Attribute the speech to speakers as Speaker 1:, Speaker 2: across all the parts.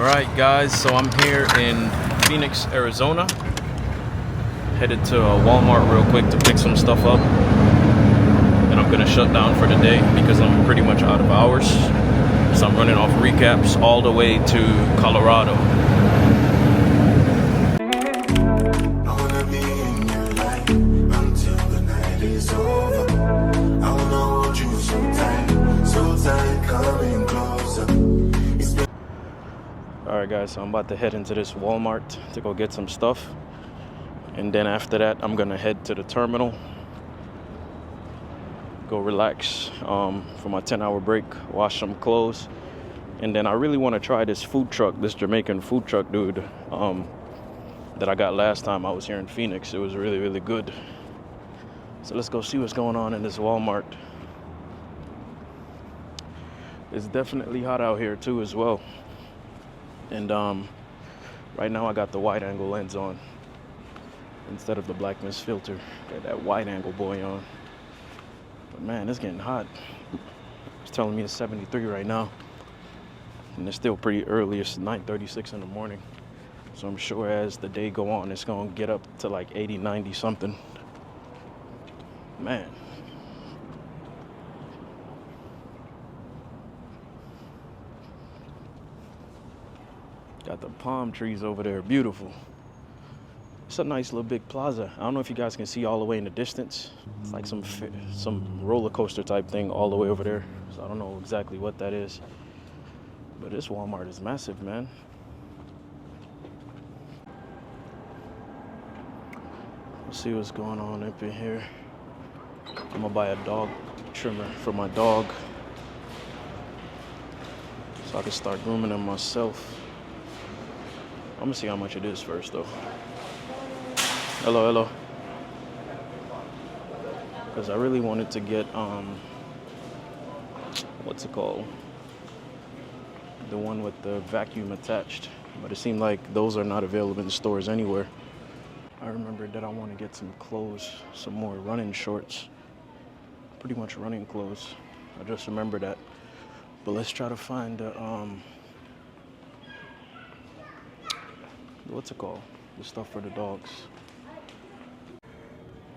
Speaker 1: Alright guys, so I'm here in Phoenix, Arizona. Headed to Walmart real quick to pick some stuff up. And I'm gonna shut down for the day because I'm pretty much out of hours. So I'm running off recaps all the way to Colorado. Alright guys, so I'm about to head into this Walmart to go get some stuff. And then after that, I'm gonna head to the terminal. Go relax for my 10-hour break, wash some clothes. And then I really want to try this food truck, this Jamaican food truck dude that I got last time I was here in Phoenix. It was really, really good. So let's go see what's going on in this Walmart. It's definitely hot out here too as well. And right now I got the wide angle lens on instead of the black mist filter. Got that wide angle boy on. But man, it's getting hot. It's telling me it's 73 right now. And it's still pretty early. It's 9:36 in the morning. So I'm sure as the day go on, it's gonna get up to like 80, 90 something. Man. Got the palm trees over there, beautiful. It's a nice little big plaza. I don't know if you guys can see all the way in the distance. It's like some roller coaster type thing all the way over there. So I don't know exactly what that is. But this Walmart is massive, man. Let's see what's going on up in here. I'm gonna buy a dog trimmer for my dog so I can start grooming him myself. I'm gonna see how much it is first though. Hello. Because I really wanted to get, what's it called? The one with the vacuum attached. But it seemed like those are not available in the stores anywhere. I remembered that I want to get some clothes, some more running shorts. Pretty much running clothes. I just remember that. But let's try to find the, what's it called? The stuff for the dogs.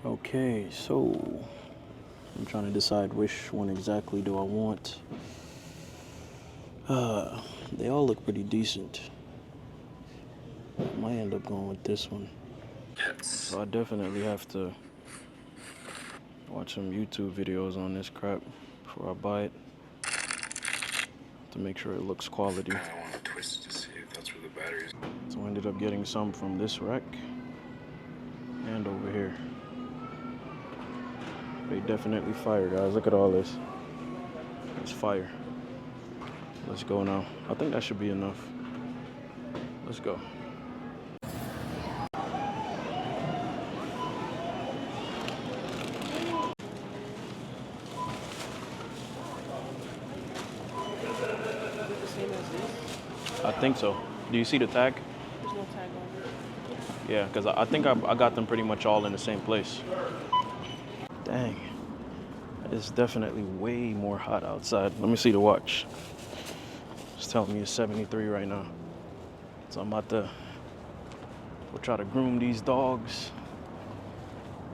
Speaker 1: Okay, so I'm trying to decide which one exactly do I want. They all look pretty decent. I might end up going with this one. So I definitely have to watch some YouTube videos on this crap before I buy it to make sure it looks quality.
Speaker 2: I want to twist to see if that's where the battery is.
Speaker 1: So I ended up getting some from this rack and over here. They definitely fire, guys. Look at all this. It's fire. Let's go now. I think that should be enough. Let's go. I think so. Do you see the tag?
Speaker 3: There's no tag on it.
Speaker 1: Yeah, because I think I got them pretty much all in the same place. Dang. It's definitely way more hot outside. Let me see the watch. It's telling me it's 73 right now. So I'm about to we'll try to groom these dogs.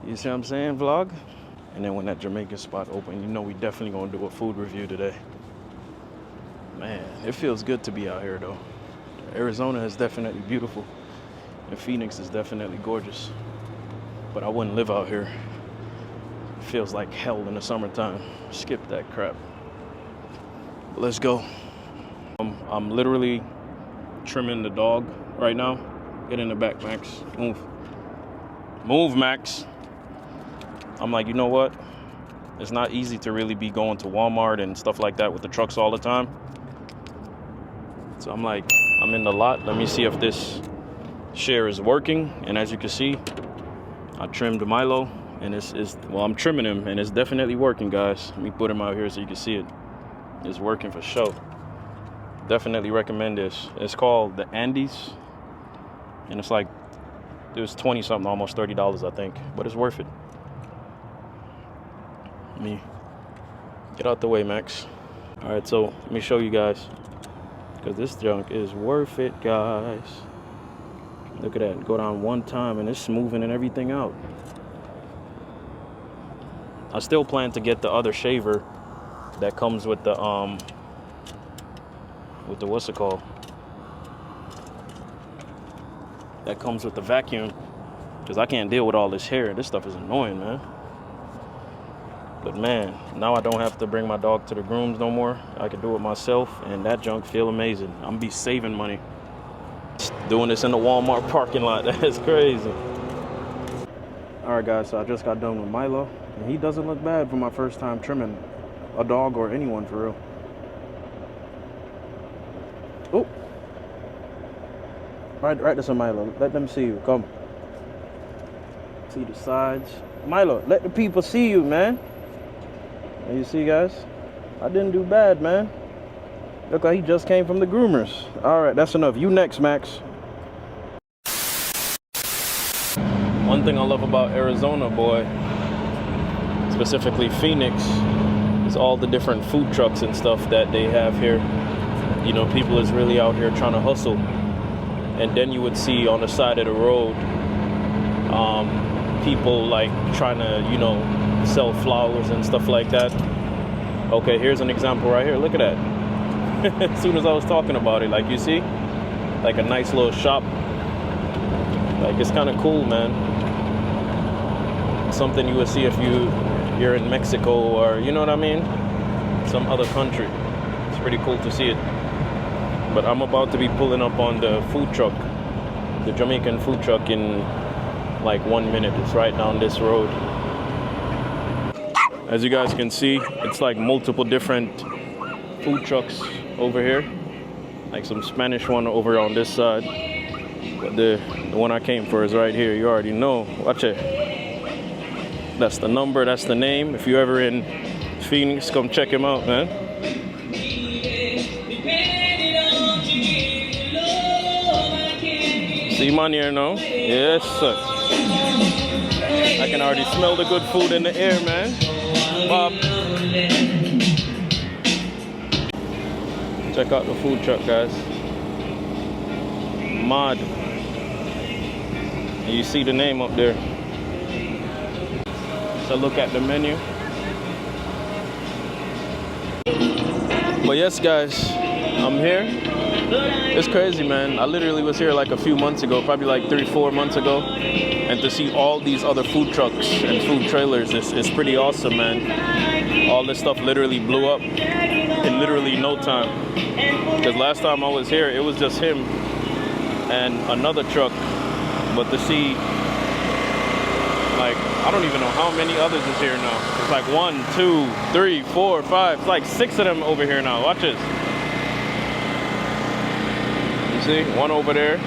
Speaker 1: You see what I'm saying, vlog? And then when that Jamaican spot open, you know we definitely gonna do a food review today. Man, it feels good to be out here though. Arizona is definitely beautiful. And Phoenix is definitely gorgeous. But I wouldn't live out here. It feels like hell in the summertime. Skip that crap. Let's go. I'm literally trimming the dog right now. Get in the back, Max. Move. Move, Max. I'm like, you know what? It's not easy to really be going to Walmart and stuff like that with the trucks all the time. So I'm like, I'm in the lot. Let me see if this shear is working. And as you can see, I trimmed Milo. And well, I'm trimming him, and it's definitely working, guys. Let me put him out here so you can see it. It's working for sure. Definitely recommend this. It's called the Andes, and it's like, it was 20 something, almost $30, I think, but it's worth it. Let me get out the way, Max. All right, so let me show you guys. Because this junk is worth it, guys. Look at that. Go down one time and it's smoothing and everything out. I still plan to get the other shaver that comes with the what's it called? That comes with the vacuum. Because I can't deal with all this hair. This stuff is annoying, man. But man, now I don't have to bring my dog to the grooms no more. I can do it myself, and that junk feel amazing. I'm gonna be saving money. Doing this in the Walmart parking lot, that's crazy. All right, guys, so I just got done with Milo, and he doesn't look bad for my first time trimming a dog or anyone, for real. Oh, right this on Milo. Let them see you. Come. See the sides. Milo, let the people see you, man. And you see, guys, I didn't do bad, man. Look like he just came from the groomers. All right, that's enough. You next, Max. One thing I love about Arizona, boy, specifically Phoenix, is all the different food trucks and stuff that they have here. You know, people is really out here trying to hustle. And then you would see on the side of the road, people like trying to, you know, sell flowers and stuff like that. Okay, here's an example right here. Look at that. As soon as I was talking about it, like, you see, like a nice little shop. Like, it's kind of cool, man. Something you would see if you're in Mexico, or, you know what I mean, some other country. It's pretty cool to see it. But I'm about to be pulling up on the food truck, the Jamaican food truck, in like 1 minute. It's right down this road. As you guys can see, it's like multiple different food trucks over here. Like some Spanish one over on this side. But the one I came for is right here. You already know. Watch it. That's the number, that's the name. If you're ever in Phoenix, come check him out, man. See man here now? Yes, sir. I can already smell the good food in the air, man. Bob. Check out the food truck, guys. Mod. And you see the name up there. So look at the menu. But yes, guys, I'm here. It's crazy, man. I literally was here like a few months ago, probably like 3-4 months ago. And to see all these other food trucks and food trailers is pretty awesome, man. All this stuff literally blew up in literally no time. Because last time I was here, it was just him and another truck. But to see, like, I don't even know how many others is here now. It's like 1, 2, 3, 4, 5. It's like 6 of them over here now. Watch this. You see, one over there.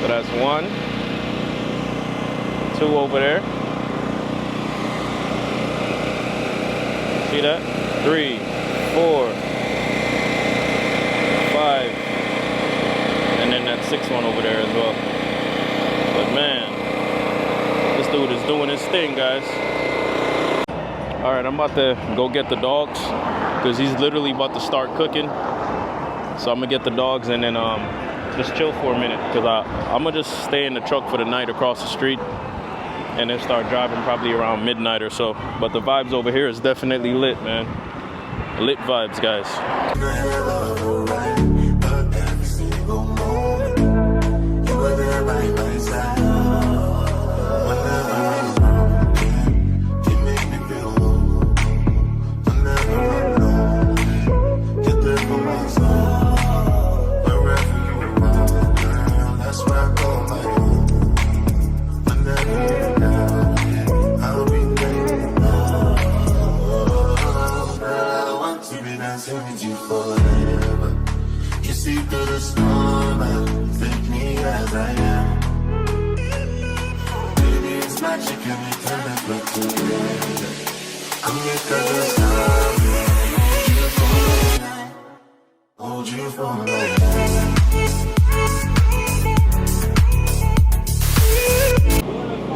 Speaker 1: So that's 1, 2 over there. See that? 3, 4, 5. And then that 6th one over there as well. But man, this dude is doing his thing, guys. All right, I'm about to go get the dogs because he's literally about to start cooking. So I'm gonna get the dogs and then just chill for a minute because I'm gonna just stay in the truck for the night across the street and then start driving probably around midnight or so. But the vibes over here is definitely lit, man. Lit vibes, guys.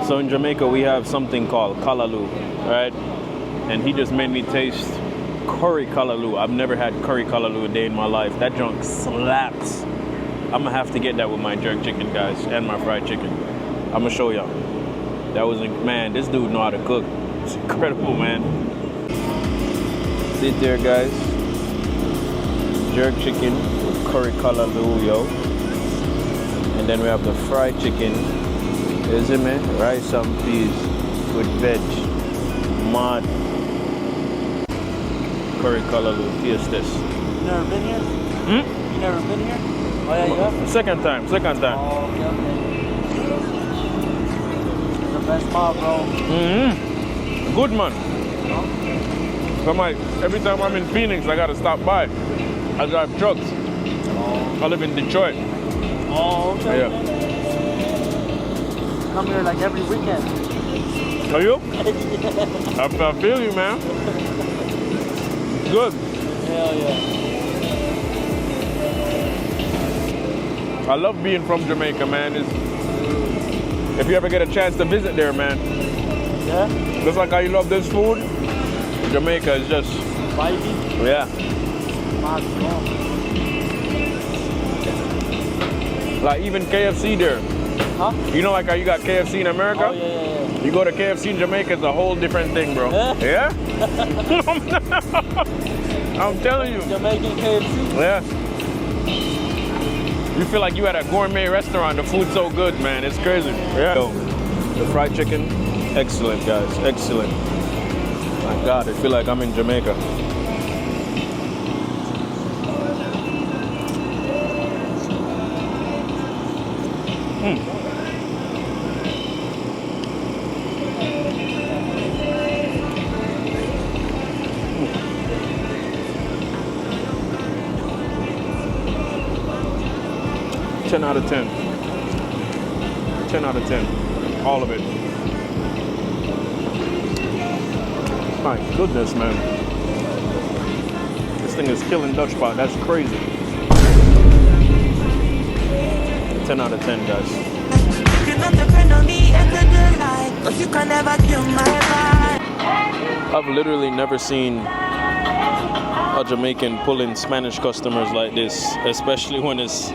Speaker 1: So in Jamaica we have something called kalalu, right? And he just made me taste curry callaloo. I've never had curry callaloo a day in my life. That junk slaps. I'm gonna have to get that with my jerk chicken, guys, and my fried chicken. I'm gonna show y'all. That was, man, this dude know how to cook. It's incredible, man. See it there, guys. Jerk chicken with curry callaloo, yo. And then we have the fried chicken. Is it, man? Rice and peas with veg. Mad. Curry callaloo. Taste this.
Speaker 3: You never been here? You never been here? Oh yeah, you have?
Speaker 1: Second time.
Speaker 3: Oh, okay, okay. The best spot, bro.
Speaker 1: Good, man. I'm like, every time I'm in Phoenix, I gotta stop by. I drive trucks. I live in Detroit.
Speaker 3: Oh, okay.
Speaker 1: Yeah.
Speaker 3: Come here like every weekend.
Speaker 1: Are you? I feel you, man. Good.
Speaker 3: Hell yeah.
Speaker 1: I love being from Jamaica, man. If you ever get a chance to visit there, man.
Speaker 3: Yeah?
Speaker 1: Just like how you love this food, Jamaica is just...
Speaker 3: Vibey?
Speaker 1: Yeah. Like even KFC there.
Speaker 3: Huh?
Speaker 1: You know like how you got KFC in America?
Speaker 3: Oh, yeah.
Speaker 1: You go to KFC in Jamaica, it's a whole different thing, bro. Yeah? I'm telling you.
Speaker 3: Jamaican KFC?
Speaker 1: Yeah. You feel like you at a gourmet restaurant. The food's so good, man. It's crazy. Yeah. So, the fried chicken, excellent, guys. Excellent. My God, I feel like I'm in Jamaica. 10 out of 10. 10 out of 10. All of it. My goodness, man. This thing is killing Dutch pot. That's crazy. 10 out of 10, guys.
Speaker 4: You can depend on me and the light, but you can never kill my vibe.
Speaker 1: I've literally never seen a Jamaican pulling Spanish customers like this, especially when it's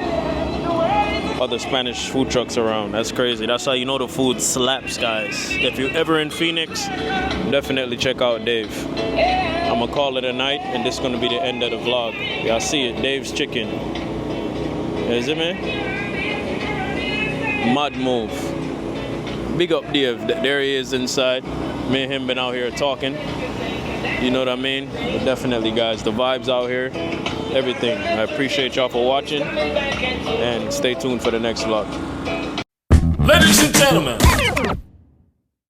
Speaker 1: other Spanish food trucks around. That's crazy. That's how you know the food slaps, guys. If you're ever in Phoenix, definitely check out Dave. I'm gonna call it a night, and this is gonna be the end of the vlog. Y'all see it, Dave's Chicken. Is it, man? Mad move. Big up Dave. There he is inside. Me and him been out here talking. You know what I mean? But definitely, guys, the vibes out here, everything. I appreciate y'all for watching, and stay tuned for the next vlog.
Speaker 5: Ladies and gentlemen,